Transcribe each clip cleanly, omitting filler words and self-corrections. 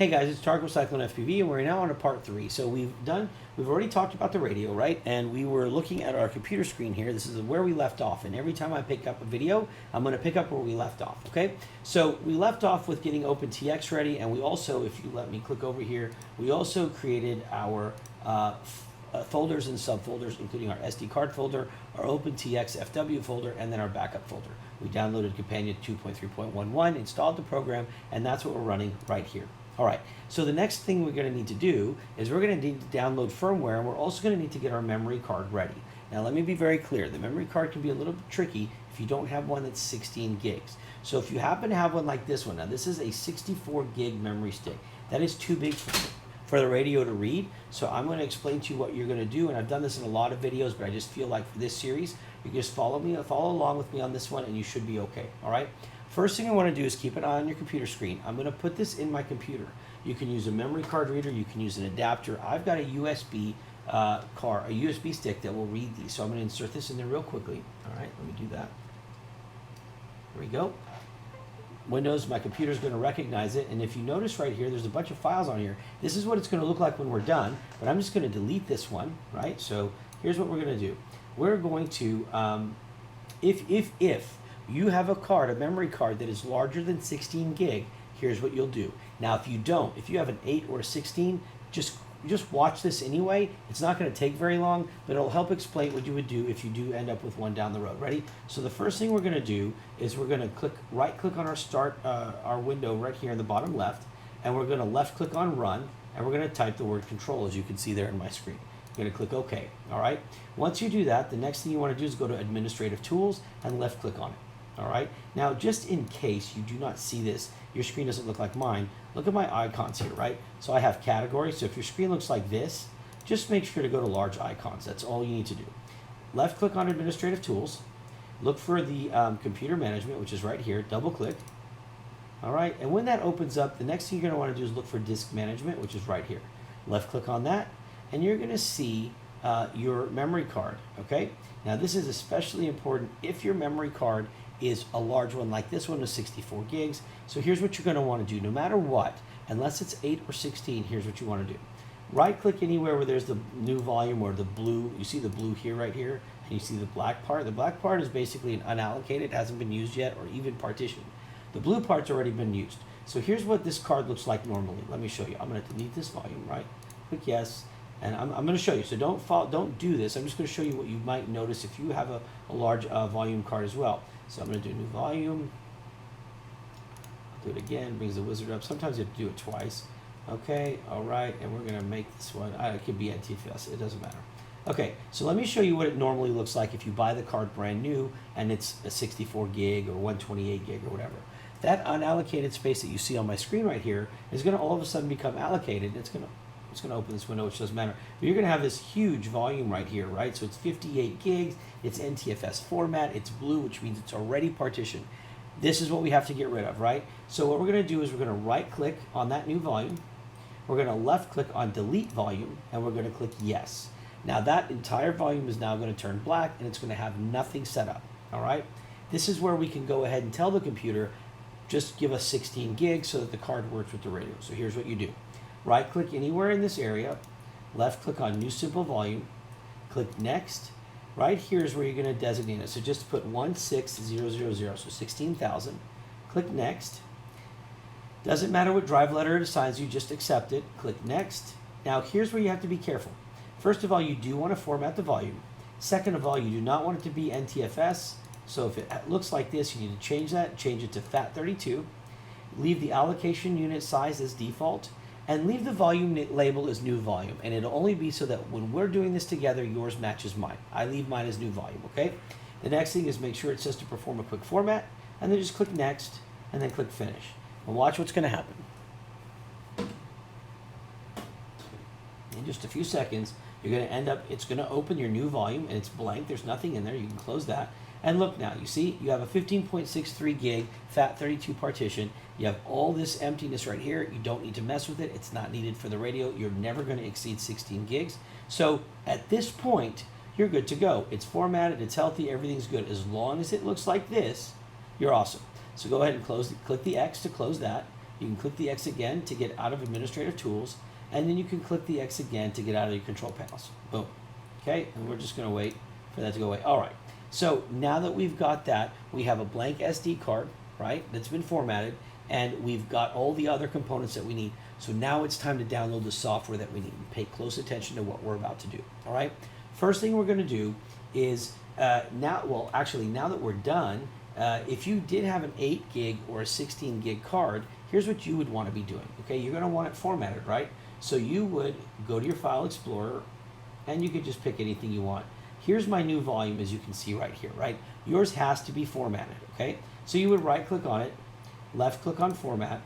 Hey guys, it's Target with Cyclone FPV, and we're now on to part 3. So we've already talked about the radio, right? And we were looking at our computer screen here. This is where we left off. And every time I pick up a video, I'm going to pick up where we left off, okay? So we left off with getting OpenTX ready, and we also, if you let me click over here, we also created our folders and subfolders, including our SD card folder, our OpenTX FW folder, and then our backup folder. We downloaded Companion 2.3.11, installed the program, and that's what we're running right here. All right, so the next thing we're going to need to do is we're going to need to download firmware, and we're also going to need to get our memory card ready. Now, let me be very clear. The memory card can be a little bit tricky if you don't have one that's 16 gigs. So if you happen to have one like this one, now this is a 64 gig memory stick. That is too big for the radio to read. So I'm going to explain to you what you're going to do, and I've done this in a lot of videos, but I just feel like for this series, you can just follow along with me on this one, and you should be okay, all right? First thing I want to do is keep an eye on your computer screen. I'm going to put this in my computer. You can use a memory card reader. You can use an adapter. I've got a USB USB stick that will read these. So I'm going to insert this in there real quickly. All right, let me do that. There we go. Windows, my computer is going to recognize it. And if you notice right here, there's a bunch of files on here. This is what it's going to look like when we're done. But I'm just going to delete this one, right? So here's what we're going to do. We're going to, if you have a memory card that is larger than 16 gig, here's what you'll do. Now, if you don't, if you have an 8 or a 16, just watch this anyway. It's not going to take very long, but it'll help explain what you would do if you do end up with one down the road. Ready? So the first thing we're going to do is we're going to right-click on our window right here in the bottom left, and we're going to left-click on Run, and we're going to type the word Control, as you can see there in my screen. You're going to click OK. All right. Once you do that, the next thing you want to do is go to Administrative Tools and left-click on it. All right. Now, just in case you do not see this, your screen doesn't look like mine, look at my icons here, right? So I have categories. So if your screen looks like this, just make sure to go to large icons. That's all you need to do. Left click on Administrative Tools. Look for the Computer Management, which is right here. Double click. All right. And when that opens up, the next thing you're going to want to do is look for Disk Management, which is right here. Left click on that, and you're going to see your memory card. Okay. Now, this is especially important if your memory card is a large one like this one is 64 gigs. So here's what you're going to want to do. No matter what, unless it's 8 or 16, here's what you want to do. Right click anywhere where there's the new volume or the blue. You see the blue here, right here, and you see the black part. The black part is basically an unallocated, hasn't been used yet, or even partitioned. The blue part's already been used. So here's what this card looks like normally. Let me show you. I'm going to delete this volume, right? Click yes. And I'm going to show you. So don't do this. I'm just going to show you what you might notice if you have a large volume card as well. So I'm going to do new volume. I'll do it again. Brings the wizard up. Sometimes you have to do it twice. Okay. All right. And we're going to make this one. It could be NTFS. It doesn't matter. Okay. So let me show you what it normally looks like if you buy the card brand new and it's a 64 gig or 128 gig or whatever. That unallocated space that you see on my screen right here is going to all of a sudden become allocated. It's going to open this window, which doesn't matter. But you're going to have this huge volume right here, right? So it's 58 gigs. It's NTFS format. It's blue, which means it's already partitioned. This is what we have to get rid of, right? So what we're going to do is we're going to right-click on that new volume. We're going to left-click on Delete Volume, and we're going to click Yes. Now that entire volume is now going to turn black, and it's going to have nothing set up, all right? This is where we can go ahead and tell the computer, just give us 16 gigs so that the card works with the radio. So here's what you do. Right-click anywhere in this area, left-click on New Simple Volume, click Next. Right here is where you're going to designate it. So just put 16000, so 16,000. Click Next. Doesn't matter what drive letter it assigns you, just accept it. Click Next. Now here's where you have to be careful. First of all, you do want to format the volume. Second of all, you do not want it to be NTFS. So if it looks like this, you need to change that. Change it to FAT32. Leave the allocation unit size as default. And leave the volume label as new volume. And it'll only be so that when we're doing this together, yours matches mine. I leave mine as new volume, okay? The next thing is make sure it says to perform a quick format, and then just click Next, and then click Finish. And watch what's going to happen. In just a few seconds, you're going to end up, it's going to open your new volume, and it's blank. There's nothing in there. You can close that. And look now, you see, you have a 15.63 gig FAT32 partition. You have all this emptiness right here. You don't need to mess with it. It's not needed for the radio. You're never going to exceed 16 gigs. So at this point, you're good to go. It's formatted, it's healthy, everything's good. As long as it looks like this, you're awesome. So go ahead and click the X to close that. You can click the X again to get out of administrative tools, and then you can click the X again to get out of your control panels. Boom. Okay, and we're just going to wait for that to go away. All right, so now that we've got that, we have a blank SD card, right, that's been formatted, and we've got all the other components that we need. So now it's time to download the software that we need. Pay close attention to what we're about to do. All right, first thing we're going to do is now that we're done, if you did have an 8 gig or a 16 gig card, here's what you would want to be doing. Okay, you're going to want it formatted, right? So you would go to your File Explorer, and you could just pick anything you want. Here's my new volume, as you can see right here, right? Yours has to be formatted, okay? So you would right click on it, left click on Format,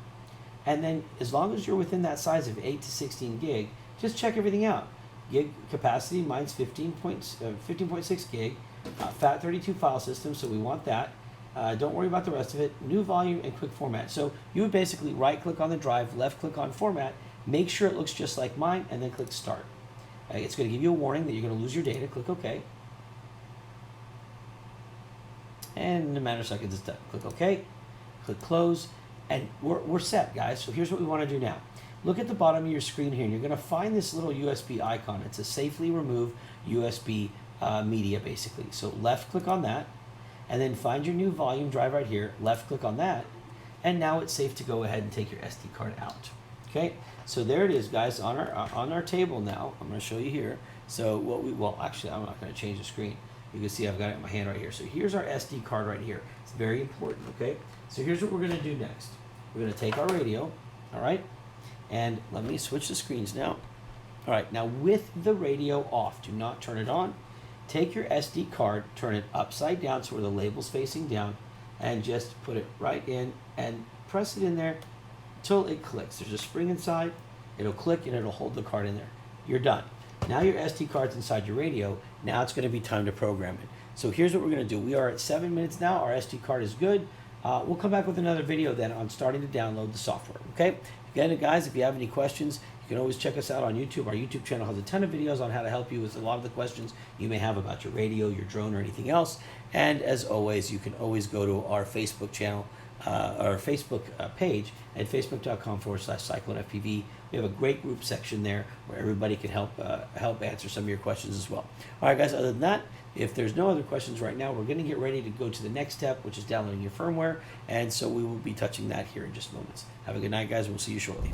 and then as long as you're within that size of 8 to 16 gig, just check everything out. Gig capacity, mine's 15.6 gig, FAT32 file system, so we want that. Don't worry about the rest of it. New volume and quick format. So you would basically right click on the drive, left click on Format, make sure it looks just like mine, and then click Start. It's going to give you a warning that you're going to lose your data. Click OK. And in a matter of seconds, it's done. Click OK. Click Close. And we're set, guys. So here's what we want to do now. Look at the bottom of your screen here, and you're going to find this little USB icon. It's a safely remove USB media, basically. So left click on that, and then find your new volume drive right here. Left click on that, and now it's safe to go ahead and take your SD card out. Okay, so there it is, guys, on our table now. I'm going to show you here. So actually, I'm not going to change the screen. You can see I've got it in my hand right here. So here's our SD card right here. It's very important, okay? So here's what we're going to do next. We're going to take our radio, all right? And let me switch the screens now. All right, now with the radio off, do not turn it on. Take your SD card, turn it upside down so where the label's facing down, and just put it right in and press it in there until it clicks. There's a spring inside, it'll click and it'll hold the card in there. You're done. Now your SD card's inside your radio. Now it's going to be time to program it. So here's what we're going to do. We are at 7 minutes now. Our SD card is good. We'll come back with another video then on starting to download the software. Okay? Again, guys, if you have any questions, you can always check us out on YouTube. Our YouTube channel has a ton of videos on how to help you with a lot of the questions you may have about your radio, your drone, or anything else. And as always, you can always go to our Facebook channel, our Facebook page at facebook.com/Cyclone FPV. We have a great group section there where everybody can help answer some of your questions as well. All right, guys, other than that, if there's no other questions right now, we're going to get ready to go to the next step, which is downloading your firmware. And so we will be touching that here in just moments. Have a good night, guys, and we'll see you shortly.